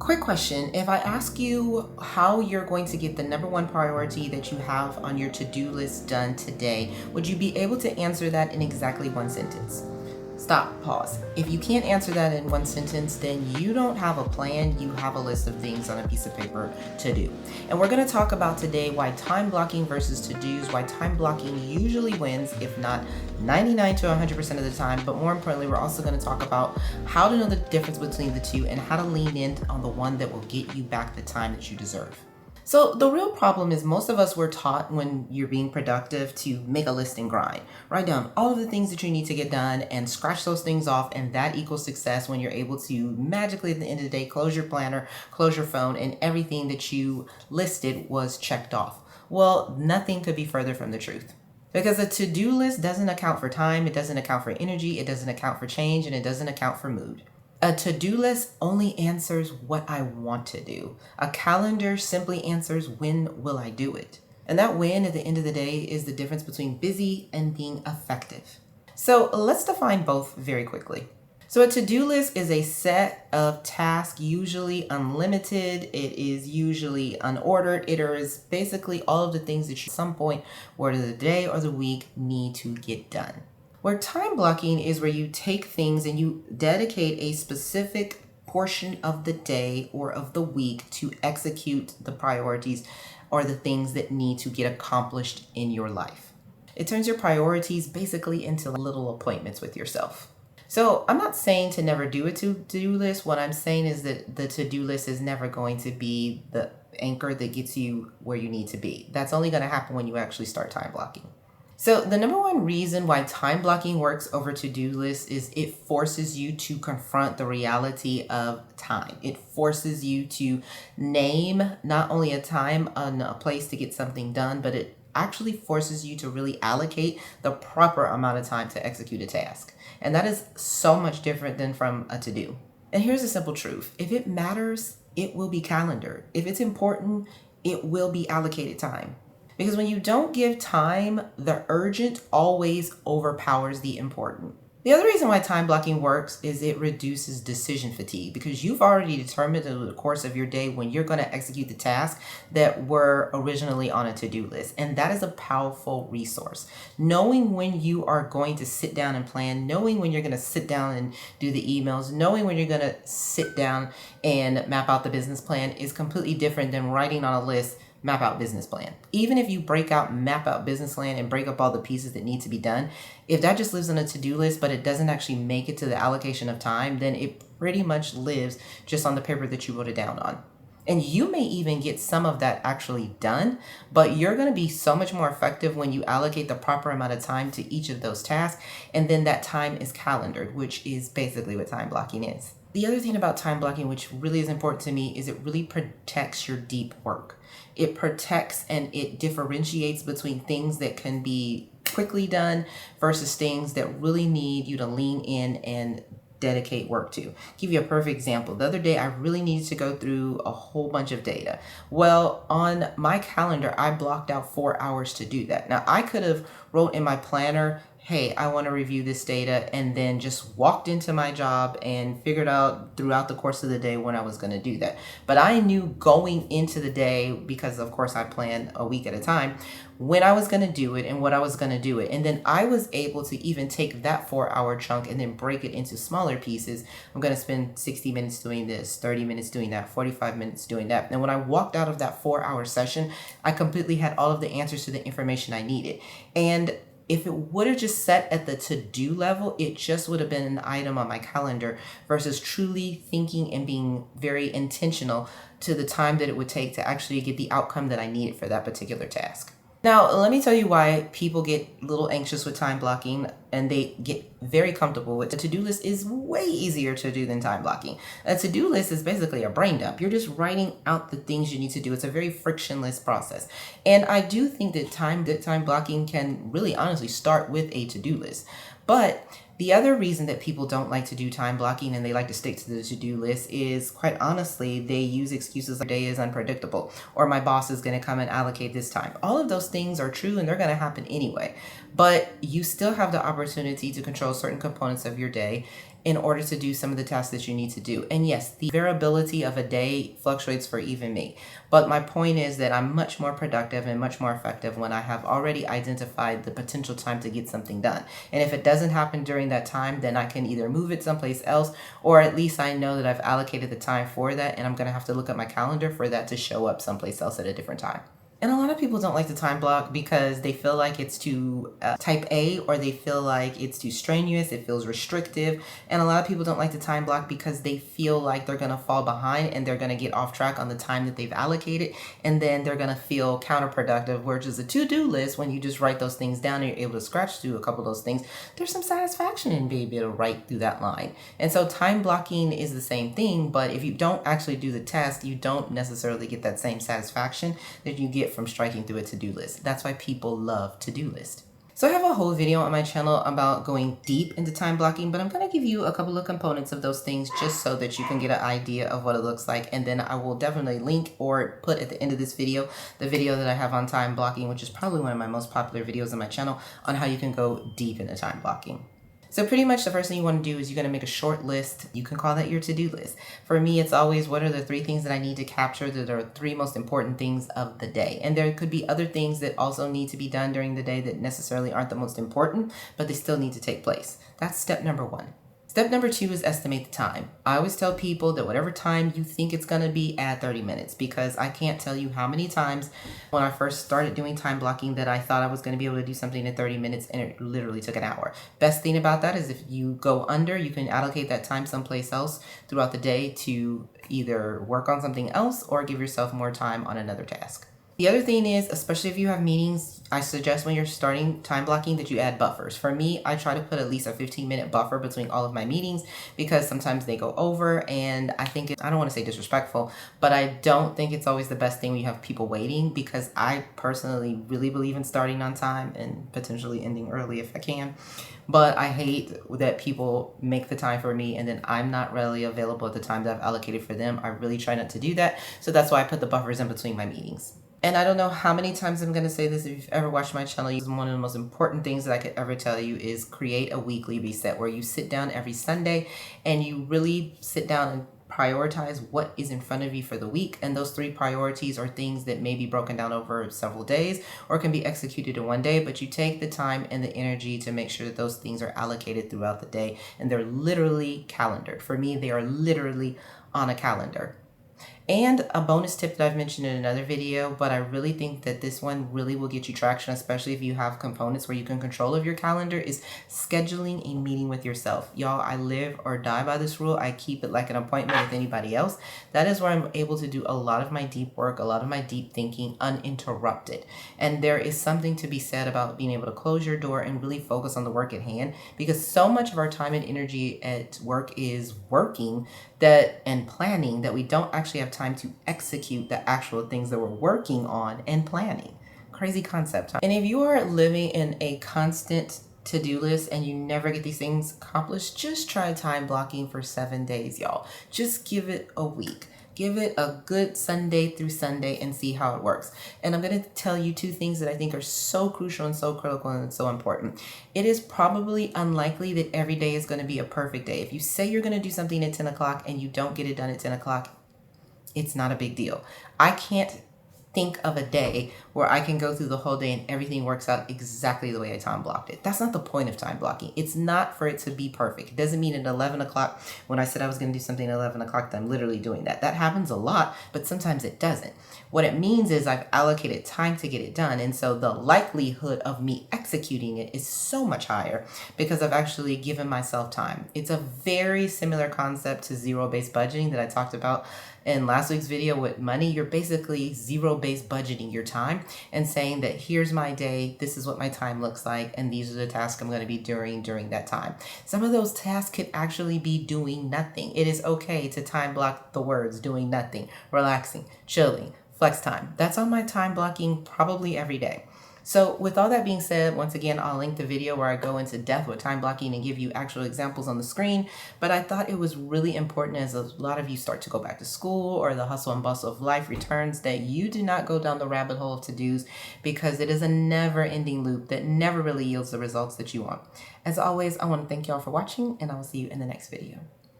Quick question. If I ask you how you're going to get the number one priority that you have on your to-do list done today, would you be able to answer that in exactly one sentence? Stop, pause. If you can't answer that in one sentence, then you don't have a plan, you have a list of things on a piece of paper to do. And we're going to talk about today why time blocking versus to-dos, why time blocking usually wins, if not 99 to 100% of the time. But more importantly, we're also going to talk about how to know the difference between the two and how to lean in on the one that will get you back the time that you deserve. So the real problem is most of us were taught when you're being productive to make a list and grind. Write down all of the things that you need to get done and scratch those things off, and that equals success when you're able to magically at the end of the day close your planner, close your phone, and everything that you listed was checked off. Well, nothing could be further from the truth. Because a to-do list doesn't account for time, it doesn't account for energy, it doesn't account for change, and it doesn't account for mood. A to-do list only answers what I want to do. A calendar simply answers when will I do it. And that when at the end of the day is the difference between busy and being effective. So let's define both very quickly. So a to-do list is a set of tasks, usually unlimited. It is usually unordered. It is basically all of the things that you at some point, whether the day or the week, need to get done. Where time blocking is where you take things and you dedicate a specific portion of the day or of the week to execute the priorities or the things that need to get accomplished in your life. It turns your priorities basically into little appointments with yourself. So I'm not saying to never do a to-do list. What I'm saying is that the to-do list is never going to be the anchor that gets you where you need to be. That's only going to happen when you actually start time blocking. So the number one reason why time blocking works over to-do lists is it forces you to confront the reality of time. It forces you to name not only a time and a place to get something done, but it actually forces you to really allocate the proper amount of time to execute a task. And that is so much different than from a to-do. And here's a simple truth. If it matters, it will be calendared. If it's important, it will be allocated time. Because when you don't give time, the urgent always overpowers the important. The other reason why time blocking works is it reduces decision fatigue because you've already determined over the course of your day when you're going to execute the tasks that were originally on a to-do list. And that is a powerful resource. Knowing when you are going to sit down and plan, knowing when you're going to sit down and do the emails, knowing when you're going to sit down and map out the business plan is completely different than writing on a list map out business plan. Even if you map out business plan and break up all the pieces that need to be done, if that just lives on a to-do list, but it doesn't actually make it to the allocation of time, then it pretty much lives just on the paper that you wrote it down on. And you may even get some of that actually done, but you're going to be so much more effective when you allocate the proper amount of time to each of those tasks. And then that time is calendared, which is basically what time blocking is. The other thing about time blocking, which really is important to me, is it really protects your deep work. It protects and it differentiates between things that can be quickly done versus things that really need you to lean in and dedicate work to. Give you a perfect example. The other day, I really needed to go through a whole bunch of data. Well, on my calendar, I blocked out 4 hours to do that. Now, I could have wrote in my planner, hey, I want to review this data, and then just walked into my job and figured out throughout the course of the day when I was going to do that. But I knew going into the day, because of course I plan a week at a time, when I was going to do it and what I was going to do it. And then I was able to even take that 4-hour chunk and then break it into smaller pieces. I'm going to spend 60 minutes doing this, 30 minutes doing that, 45 minutes doing that. And when I walked out of that 4-hour session, I completely had all of the answers to the information I needed. And if it would have just set at the to-do level, it just would have been an item on my calendar versus truly thinking and being very intentional to the time that it would take to actually get the outcome that I needed for that particular task. Now, let me tell you why people get a little anxious with time blocking and they get very comfortable with it. A to-do list is way easier to do than time blocking. A to-do list is basically a brain dump. You're just writing out the things you need to do. It's a very frictionless process. And I do think that time blocking can really honestly start with a to-do list. But the other reason that people don't like to do time blocking and they like to stick to the to-do list is, quite honestly, they use excuses like day is unpredictable or my boss is going to come and allocate this time. All of those things are true and they're going to happen anyway. But you still have the opportunity to control certain components of your day in order to do some of the tasks that you need to do. And yes, the variability of a day fluctuates for even me. But my point is that I'm much more productive and much more effective when I have already identified the potential time to get something done. And if it doesn't happen during that time, then I can either move it someplace else, or at least I know that I've allocated the time for that, and I'm going to have to look at my calendar for that to show up someplace else at a different time. And a lot of people don't like the time block because they feel like it's too type A, or they feel like it's too strenuous, it feels restrictive. And a lot of people don't like the time block because they feel like they're going to fall behind and they're going to get off track on the time that they've allocated. And then they're going to feel counterproductive, whereas a to-do list, when you just write those things down and you're able to scratch through a couple of those things, there's some satisfaction in being able to write through that line. And so time blocking is the same thing, but if you don't actually do the task, you don't necessarily get that same satisfaction that you get from striking through a to-do list. That's why people love to-do list. So I have a whole video on my channel about going deep into time blocking, but I'm going to give you a couple of components of those things just so that you can get an idea of what it looks like. And then I will definitely link or put at the end of this video, the video that I have on time blocking, which is probably one of my most popular videos on my channel on how you can go deep into time blocking. So pretty much the first thing you want to do is you're going to make a short list. You can call that your to-do list. For me, it's always what are the 3 things that I need to capture that are 3 most important things of the day. And there could be other things that also need to be done during the day that necessarily aren't the most important, but they still need to take place. That's step number 1. Step number 2 is estimate the time. I always tell people that whatever time you think it's going to be, add 30 minutes, because I can't tell you how many times when I first started doing time blocking that I thought I was going to be able to do something in 30 minutes and it literally took an hour. Best thing about that is if you go under, you can allocate that time someplace else throughout the day to either work on something else or give yourself more time on another task. The other thing is, especially if you have meetings, I suggest when you're starting time blocking that you add buffers. For me, I try to put at least a 15-minute buffer between all of my meetings because sometimes they go over, and I think I don't want to say disrespectful, but I don't think it's always the best thing when you have people waiting, because I personally really believe in starting on time and potentially ending early if I can. But I hate that people make the time for me and then I'm not really available at the time that I've allocated for them. I really try not to do that. So that's why I put the buffers in between my meetings. And I don't know how many times I'm going to say this. If you've ever watched my channel, one of the most important things that I could ever tell you is create a weekly reset where you sit down every Sunday and you really sit down and prioritize what is in front of you for the week. And those 3 priorities are things that may be broken down over several days or can be executed in one day, but you take the time and the energy to make sure that those things are allocated throughout the day and they're literally calendared. For me, they are literally on a calendar. And a bonus tip that I've mentioned in another video, but I really think that this one really will get you traction, especially if you have components where you can control of your calendar, is scheduling a meeting with yourself. Y'all, I live or die by this rule. I keep it like an appointment with anybody else. That is where I'm able to do a lot of my deep work, a lot of my deep thinking uninterrupted. And there is something to be said about being able to close your door and really focus on the work at hand, because so much of our time and energy at work is working and planning that we don't actually have time to execute the actual things that we're working on and planning. Crazy concept, huh? And if you are living in a constant to-do list and you never get these things accomplished, just try time blocking for 7 days, y'all. Just give it a week. Give it a good Sunday through Sunday and see how it works. And I'm going to tell you 2 things that I think are so crucial and so critical and so important. It is probably unlikely that every day is going to be a perfect day. If you say you're going to do something at 10 o'clock and you don't get it done at 10 o'clock, it's not a big deal. I can't think of a day where I can go through the whole day and everything works out exactly the way I time blocked it. That's not the point of time blocking. It's not for it to be perfect. It doesn't mean at 11 o'clock when I said I was going to do something at 11 o'clock that I'm literally doing that. That happens a lot, but sometimes it doesn't. What it means is I've allocated time to get it done, and so the likelihood of me executing it is so much higher because I've actually given myself time. It's a very similar concept to zero-based budgeting that I talked about in last week's video with money. You're basically zero-based budgeting your time and saying that here's my day, this is what my time looks like, and these are the tasks I'm going to be doing during that time. Some of those tasks could actually be doing nothing. It is okay to time block the words doing nothing, relaxing, chilling, flex time. That's on my time blocking probably every day. So with all that being said, once again, I'll link the video where I go into depth with time blocking and give you actual examples on the screen. But I thought it was really important, as a lot of you start to go back to school or the hustle and bustle of life returns, that you do not go down the rabbit hole of to-dos, because it is a never-ending loop that never really yields the results that you want. As always, I want to thank y'all for watching, and I will see you in the next video.